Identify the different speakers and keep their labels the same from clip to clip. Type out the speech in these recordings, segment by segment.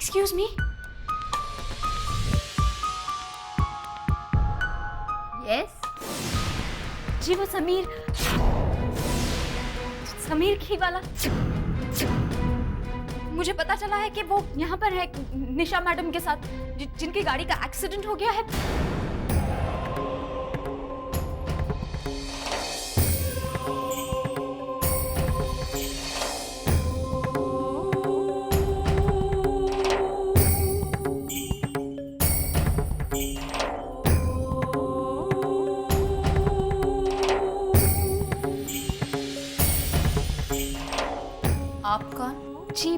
Speaker 1: Excuse me.
Speaker 2: Yes,
Speaker 1: जी वो समीर की वाला। मुझे पता चला है कि वो यहाँ पर है निशा मैडम के साथ, जिनकी गाड़ी का एक्सीडेंट हो गया है।
Speaker 2: आप कौन?
Speaker 1: जी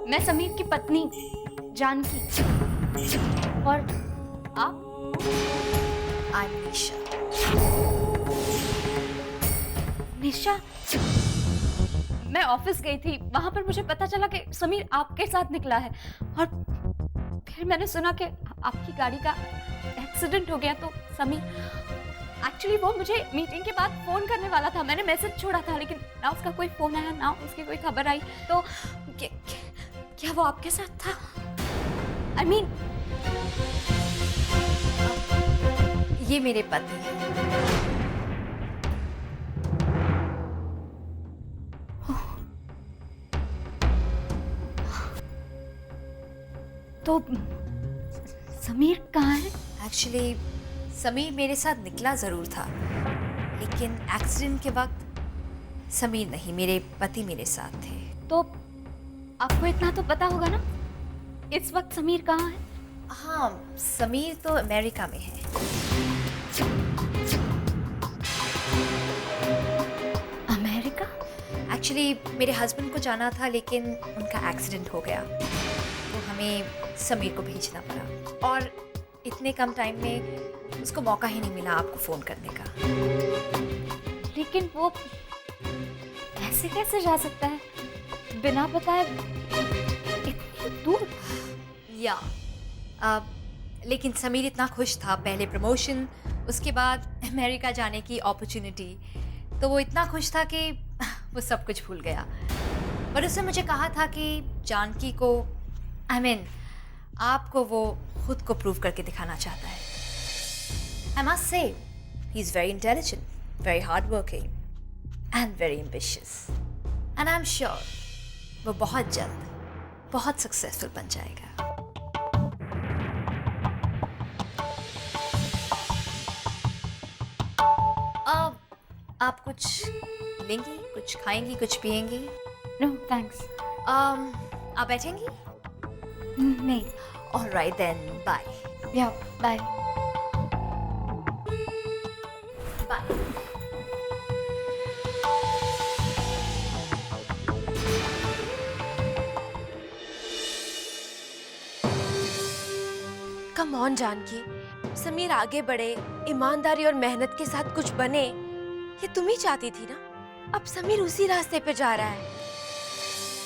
Speaker 1: मैं समीर की पत्नी जानकी। और आप?
Speaker 2: आई एम निशा।
Speaker 1: निशा। मैं ऑफिस गई थी, वहां पर मुझे पता चला कि समीर आपके साथ निकला है, और फिर मैंने सुना कि आपकी गाड़ी का एक्सीडेंट हो गया। तो समीर एक्चुअली वो मुझे मीटिंग के बाद फोन करने वाला था। मैंने मैसेज छोड़ा था, लेकिन ना उसका कोई फोन आया, ना उसकी कोई खबर आई। तो क्या वो आपके साथ था? आई मीन
Speaker 2: ये मेरे पति हैं।
Speaker 1: तो समीर कहाँ है?
Speaker 2: एक्चुअली समीर मेरे साथ निकला जरूर था, लेकिन एक्सीडेंट के वक्त समीर नहीं, मेरे पति मेरे साथ थे।
Speaker 1: तो आपको इतना तो पता होगा ना, इस वक्त समीर कहाँ है?
Speaker 2: हाँ, समीर तो अमेरिका में है।
Speaker 1: अमेरिका?
Speaker 2: एक्चुअली मेरे हस्बैंड को जाना था, लेकिन उनका एक्सीडेंट हो गया, तो हमें समीर को भेजना पड़ा, और इतने कम टाइम में उसको मौका ही नहीं मिला आपको फ़ोन करने का।
Speaker 1: लेकिन वो ऐसे कैसे जा सकता है बिना बताए इतनी दूर?
Speaker 2: या लेकिन समीर इतना खुश था, पहले प्रमोशन, उसके बाद अमेरिका जाने की अपॉर्चुनिटी, तो वो इतना खुश था कि वो सब कुछ भूल गया। पर उसने मुझे कहा था कि जानकी को आपको वो खुद को प्रूव करके दिखाना चाहता है। I must say, he's very intelligent, very hardworking, and very ambitious. And I'm sure वो बहुत जल्द बहुत सक्सेसफुल बन जाएगा। अब आप कुछ लेंगी, कुछ खाएंगी, कुछ पिएंगी?
Speaker 1: No thanks.
Speaker 2: आप बैठेंगी?
Speaker 1: नहीं।
Speaker 2: All right then, bye.
Speaker 1: या bye.
Speaker 2: Bye.
Speaker 3: Come on Janki, Sameer आगे बढ़े, ईमानदारी और मेहनत के साथ कुछ बने, ये तुम ही चाहती थी ना। अब समीर उसी रास्ते पे जा रहा है।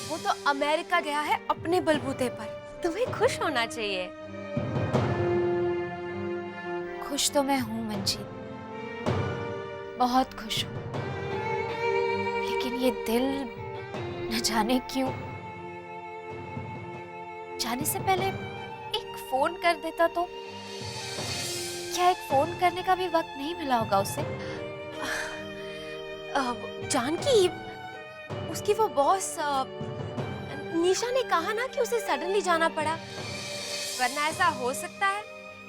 Speaker 3: वो तो अमेरिका गया है अपने बलबूते पर। तुम्हें खुश होना चाहिए।
Speaker 1: खुश तो मैं हूँ मंजीत, बहुत खुश हूँ, लेकिन ये दिल न जाने क्यों जाने से पहले एक फोन कर देता तो। क्या एक फोन करने का भी वक्त नहीं मिला होगा उसे?
Speaker 3: जानकी, उसकी वो बॉस निशा ने कहा ना कि उसे सडनली जाना पड़ा, वरना ऐसा हो सकता है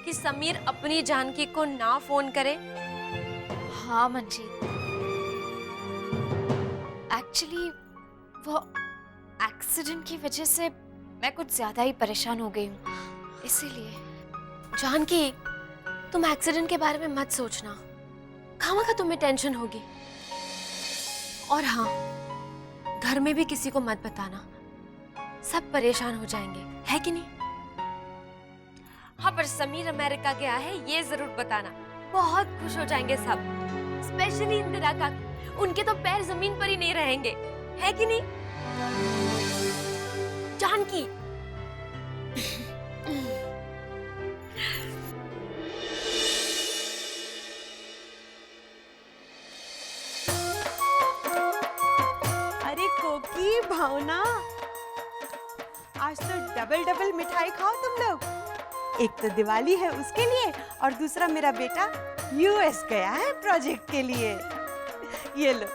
Speaker 3: कि समीर अपनी जानकी को ना फोन करे।
Speaker 1: हाँ मंजीत, एक्चुअली वो एक्सीडेंट की वजह से मैं कुछ ज्यादा ही परेशान हो गई हूँ, इसीलिए।
Speaker 3: जानकी, तुम एक्सीडेंट के बारे में मत सोचना, खामखा तुम्हें टेंशन होगी। और हाँ, घर में भी किसी को मत बताना, सब परेशान हो जाएंगे, है कि नहीं? हाँ, पर समीर अमेरिका गया है ये जरूर बताना, बहुत खुश हो जाएंगे सब, स्पेशली इंदिरा का। उनके तो पैर जमीन पर ही नहीं रहेंगे, है कि नहीं जानकी?
Speaker 4: अरे कोकी, भावना, आज तो डबल डबल मिठाई खाओ तुम लोग। एक तो दिवाली है उसके लिए और दूसरा मेरा बेटा यूएस गया है प्रोजेक्ट के लिए। ये लो।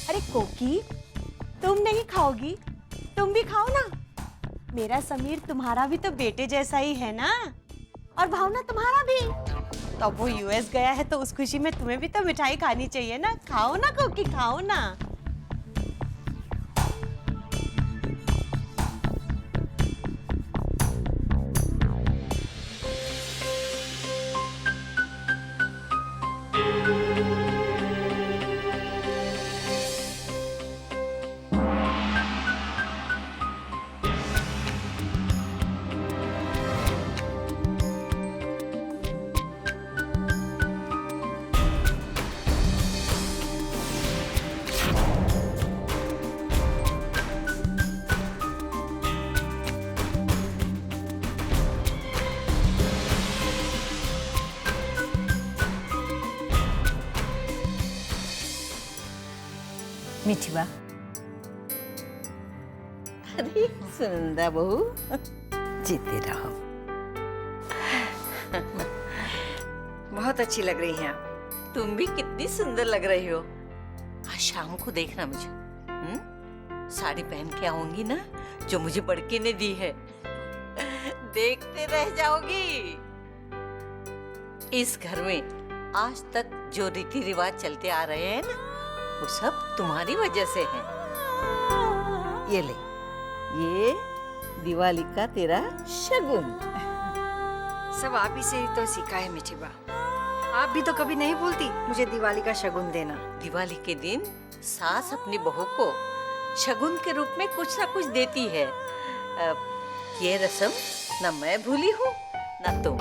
Speaker 4: अरे कोकी, तुम नहीं खाओगी? तुम भी खाओ ना। मेरा समीर तुम्हारा भी तो बेटे जैसा ही है ना, और भावना तुम्हारा भी। तो अब वो यूएस गया है तो उस खुशी में तुम्हें भी तो मिठाई खानी चाहिए ना। खाओ ना कोकी, खाओ ना।
Speaker 5: मिठवा, अरे सुनंदा बहू, जीते रहो।
Speaker 6: बहुत अच्छी लग रही हैं आप।
Speaker 5: तुम भी कितनी सुंदर लग रही हो। आज शाम को देखना मुझे, साड़ी पहन के आऊंगी ना, जो मुझे बड़के ने दी है। देखते रह जाओगी। इस घर में आज तक जो रीति रिवाज चलते आ रहे हैं ना, वो सब तुम्हारी वजह से है। ये ले, ये दिवाली का तेरा शगुन।
Speaker 6: सब आप ही से ही तो सीखा है मिठी बा। आप भी तो कभी नहीं बोलती मुझे दिवाली का शगुन देना।
Speaker 5: दिवाली के दिन सास अपनी बहू को शगुन के रूप में कुछ ना कुछ देती है। ये रस्म न मैं भूली हूँ न तुम।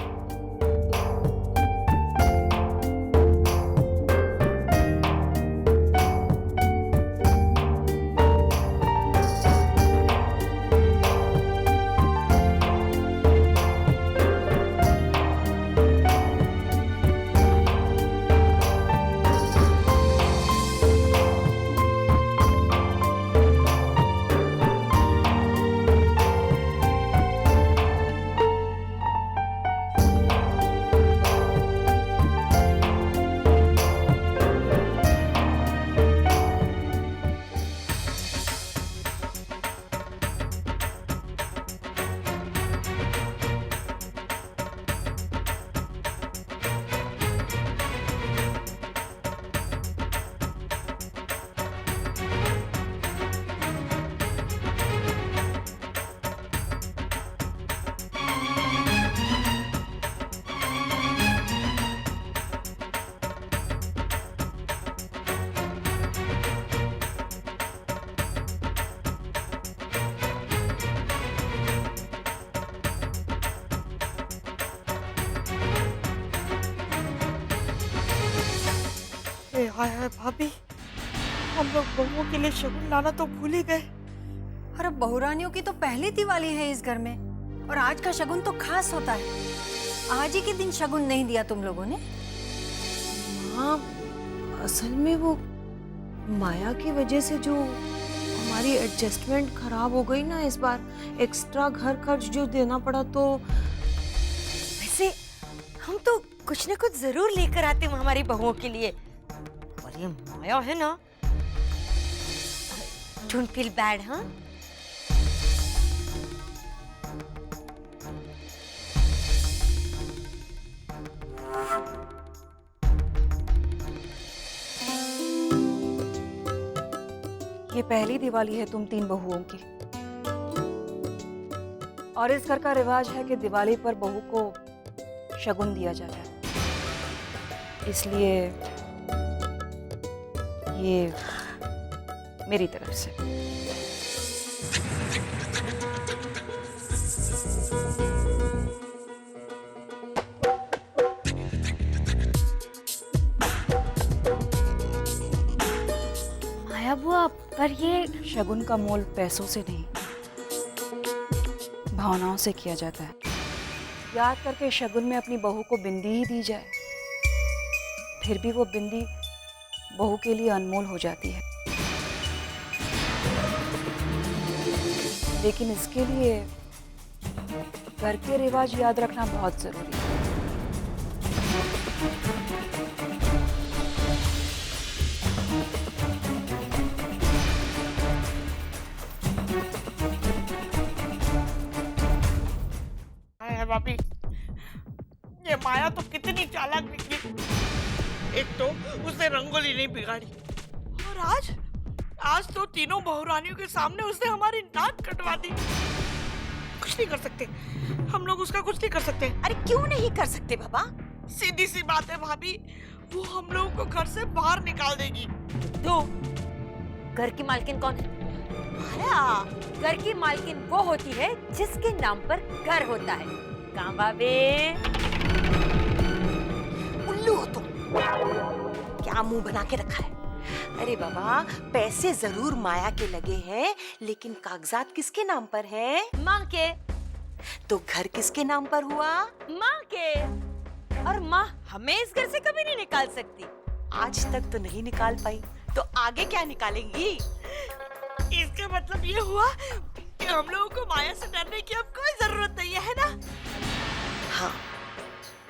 Speaker 4: हाय हाय भाभी, हम लोग बहुओं के लिए शगुन लाना तो भूल ही गए।
Speaker 6: अरे बहुरानियों की तो पहली दिवाली है इस घर में, और आज का शगुन तो खास होता है। आज ही के दिन शगुन नहीं दिया तुम लोगों ने?
Speaker 4: हाँ, असल में वो माया की वजह से जो हमारी एडजस्टमेंट खराब हो गई ना, इस बार एक्स्ट्रा घर खर्च जो देना पड़ा। तो वैसे हम तो कुछ न कुछ जरूर लेकर आते हैं हमारी बहुओं के लिए। और ये माया है ना, डोंट फील बैड। हाँ,
Speaker 7: ये पहली दिवाली है तुम तीन बहुओं की, और इस घर का रिवाज है कि दिवाली पर बहू को शगुन दिया जाता है। इसलिए ये मेरी तरफ से।
Speaker 1: माया बुआ, पर ये
Speaker 7: शगुन का मोल पैसों से नहीं, भावनाओं से किया जाता है। याद करके शगुन में अपनी बहू को बिंदी ही दी जाए, फिर भी वो बिंदी बहू के लिए अनमोल हो जाती है। लेकिन इसके लिए घर के रिवाज याद रखना बहुत जरूरी है।
Speaker 8: है भाभी, ये माया तो कितनी चालाक निकली। एक तो उसने रंगोली नहीं बिगाड़ी और आज तो तीनों बहुरानियों के सामने उसने हमारी नाक कटवा दी। कुछ नहीं कर सकते हम लोग, उसका कुछ नहीं कर सकते।
Speaker 5: अरे क्यों नहीं कर सकते बाबा?
Speaker 8: सीधी सी बात है भाभी, वो हम लोगों को घर से बाहर निकाल देगी।
Speaker 9: तो घर की मालकिन कौन है?
Speaker 5: माया,
Speaker 9: घर की मालकिन वो होती है जिसके नाम पर घर होता है। कहाँ बाबे?
Speaker 5: उल्लू हो तुम, क्या मुंह बना के रखा है? अरे बाबा, पैसे जरूर माया के लगे हैं, लेकिन कागजात किसके नाम पर हैं?
Speaker 9: माँ के।
Speaker 5: तो घर किसके नाम पर हुआ?
Speaker 9: माँ के। और माँ हमें इस घर से कभी नहीं निकाल सकती।
Speaker 5: आज तक तो नहीं निकाल पाई, तो आगे क्या निकालेंगी?
Speaker 8: इसका मतलब ये हुआ कि हम लोगों को माया से डरने की अब कोई जरूरत नहीं है ना?
Speaker 5: हाँ,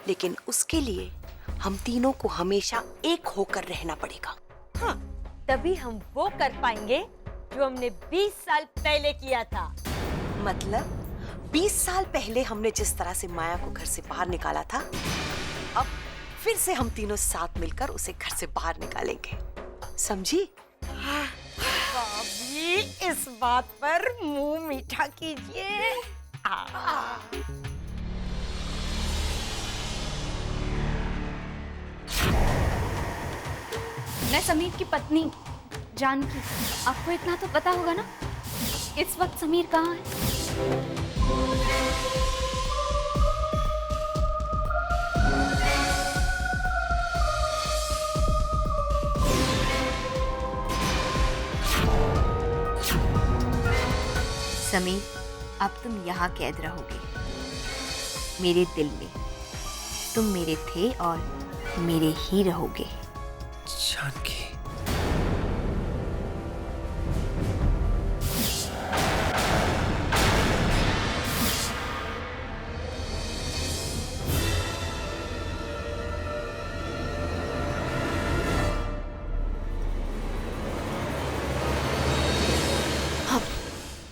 Speaker 5: लेकिन उसके लिए हम तीनों को हमेशा एक होकर रहना पड़ेगा।
Speaker 9: हाँ, तभी हम वो कर पाएंगे जो हमने 20 साल पहले किया था।
Speaker 5: मतलब 20 साल पहले हमने जिस तरह से माया को घर से बाहर निकाला था, अब फिर से हम तीनों साथ मिलकर उसे घर से बाहर निकालेंगे। समझी?
Speaker 9: भाभी, इस बात पर मुंह मीठा कीजिए।
Speaker 1: मैं समीर की पत्नी जानकी, आपको इतना तो पता होगा ना इस वक्त समीर कहाँ है?
Speaker 2: समीर, अब तुम यहाँ कैद रहोगे, मेरे दिल में। तुम मेरे थे और मेरे ही रहोगे।
Speaker 10: जानकी,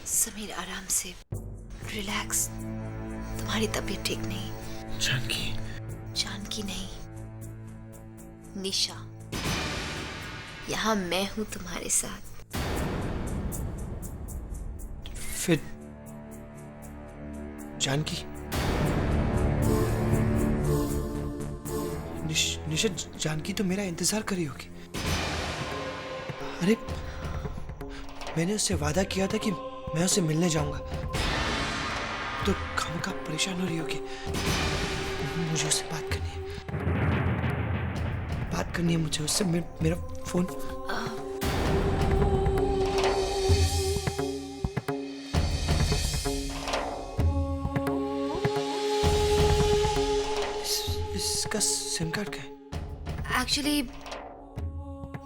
Speaker 2: समीर, आराम से, रिलैक्स। तुम्हारी तबीयत ठीक नहीं।
Speaker 10: जानकी,
Speaker 2: जानकी नहीं, निशा। यहाँ मैं हूँ तुम्हारे साथ।
Speaker 10: फिर जानकी, निशा, जानकी तो मेरा इंतजार कर रही होगी। अरे, मैंने उससे वादा किया था कि मैं उससे मिलने जाऊंगा, तो खामखा परेशान हो रही होगी। मुझे उससे बात करनी है मुझे उससे। मेरा फोन। इसका सिम कार्ड क्या है?
Speaker 2: एक्चुअली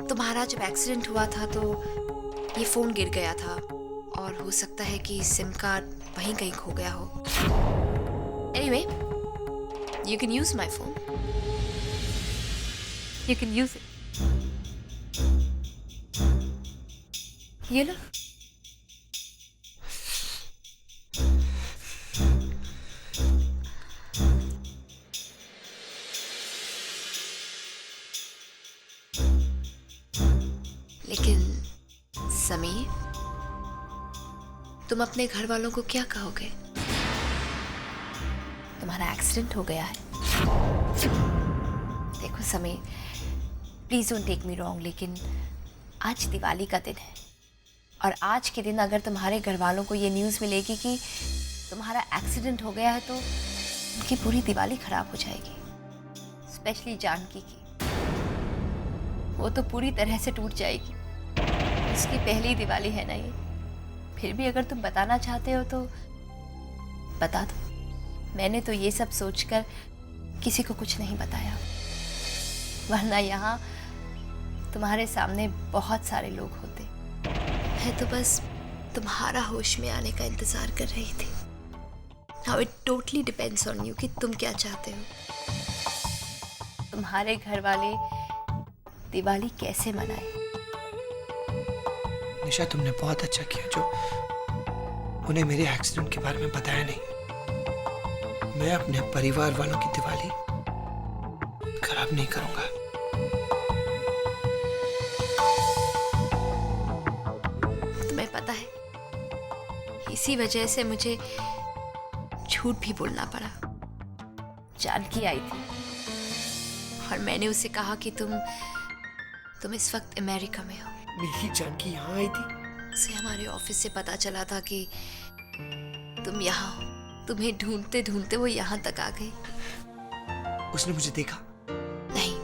Speaker 2: तुम्हारा जब एक्सीडेंट हुआ था तो ये फोन गिर गया था और हो सकता है कि सिम कार्ड वहीं कहीं खो गया हो। Anyway, you can use my phone. You can use it. ये लो। लेकिन समीर, तुम अपने घर वालों को क्या कहोगे? तुम्हारा एक्सीडेंट हो गया है। देखो Sameer, please don't take me wrong, लेकिन आज दिवाली का दिन है और आज के दिन अगर तुम्हारे घर वालों को ये न्यूज़ मिलेगी कि तुम्हारा एक्सीडेंट हो गया है तो उनकी पूरी दिवाली खराब हो जाएगी। स्पेशली जानकी की, वो तो पूरी तरह से टूट जाएगी। उसकी पहली दिवाली है ना ये। फिर भी अगर तुम बताना चाहते हो तो बता दो। मैंने तो ये सब सोचकर किसी को कुछ नहीं बताया। वरना यहाँ तुम्हारे सामने बहुत सारे लोग होते।
Speaker 3: मैं तो बस तुम्हारा होश में आने का इंतजार कर रही थी। Now it totally depends on you कि तुम क्या चाहते हो।
Speaker 2: तुम्हारे घर वाले दिवाली कैसे मनाए?
Speaker 10: निशा, तुमने बहुत अच्छा किया जो उन्हें मेरे एक्सीडेंट के बारे में बताया नहीं। मैं अपने परिवार वालों की दिवाली खराब नहीं करूंगा।
Speaker 3: तुम्हें पता है, इसी वजह से मुझे झूठ भी बोलना पड़ा।
Speaker 2: जानकी आई थी
Speaker 3: और मैंने उसे कहा कि तुम इस वक्त अमेरिका में हो।
Speaker 10: मेरी जानकी यहाँ आई थी?
Speaker 3: उसे हमारे ऑफिस से पता चला था कि तुम यहाँ हो। तुम्हें ढूंढते ढूंढते वो यहाँ तक आ गई।
Speaker 10: उसने मुझे देखा?
Speaker 3: नहीं,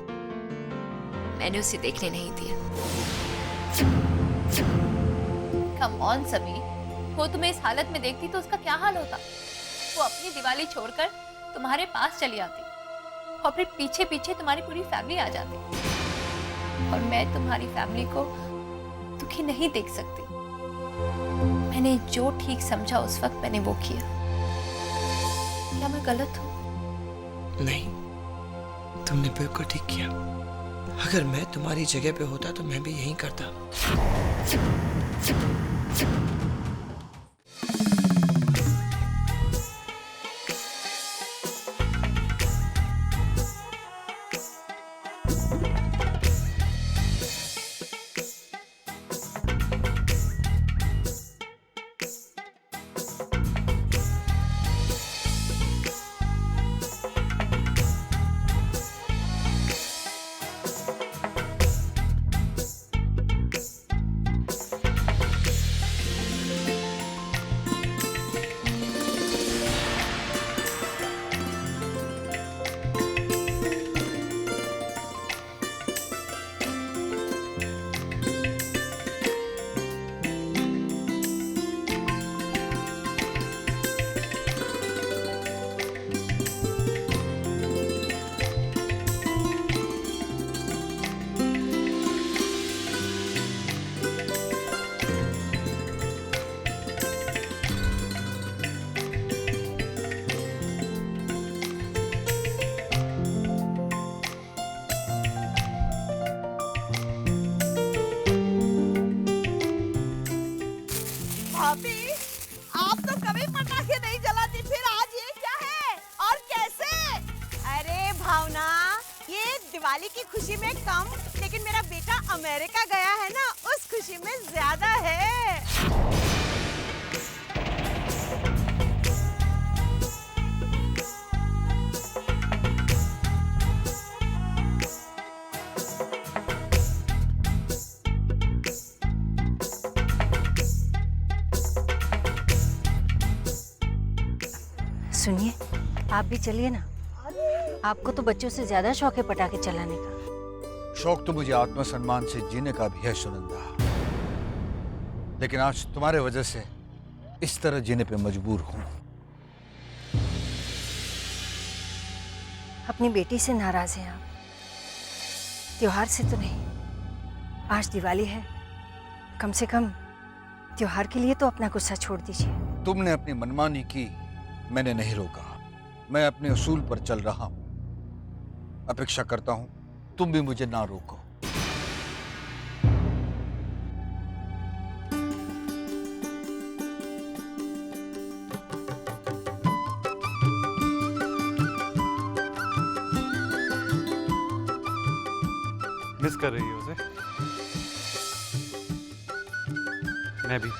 Speaker 3: मैंने उसे देखने नहीं दिया।
Speaker 2: कम ऑन समीर, वो तुम्हें इस हालत में देखती तो उसका क्या हाल होता? वो अपनी दिवाली छोड़कर तुम्हारे पास चली आती और फिर पीछे पीछे तुम्हारी पूरी फैमिली आ जाती, और मैं तुम्हारी फैमिली को दुखी नहीं देख सकती। मैंने जो ठीक समझा उस वक्त मैंने वो किया। क्या मैं गलत हूँ?
Speaker 10: नहीं, तुमने बिल्कुल ठीक किया। अगर मैं तुम्हारी जगह पे होता तो मैं भी यही करता।
Speaker 8: भाभी, आप तो कभी पटाखे नहीं जलाती, फिर आज ये क्या है और कैसे? अरे भावना, ये दिवाली की खुशी में कम, लेकिन मेरा बेटा अमेरिका गया है ना, उस खुशी में ज्यादा है।
Speaker 6: सुनिए, आप भी चलिए ना। आपको तो बच्चों से ज्यादा शौक है पटाखे चलाने का।
Speaker 11: शौक तो मुझे आत्मसम्मान से जीने का भी है सुनंदा, लेकिन आज तुम्हारे वजह से इस तरह जीने पे मजबूर हूं।
Speaker 6: अपनी बेटी से नाराज हैं आप? त्योहार से तो नहीं। आज दिवाली है, कम से कम त्योहार के लिए तो अपना गुस्सा छोड़ दीजिए।
Speaker 11: तुमने अपनी मनमानी की, मैंने नहीं रोका। मैं अपने उसूल पर चल रहा हूं। अपेक्षा करता हूं तुम भी मुझे ना रोको।
Speaker 12: मिस कर रही हो उसे? मैं भी।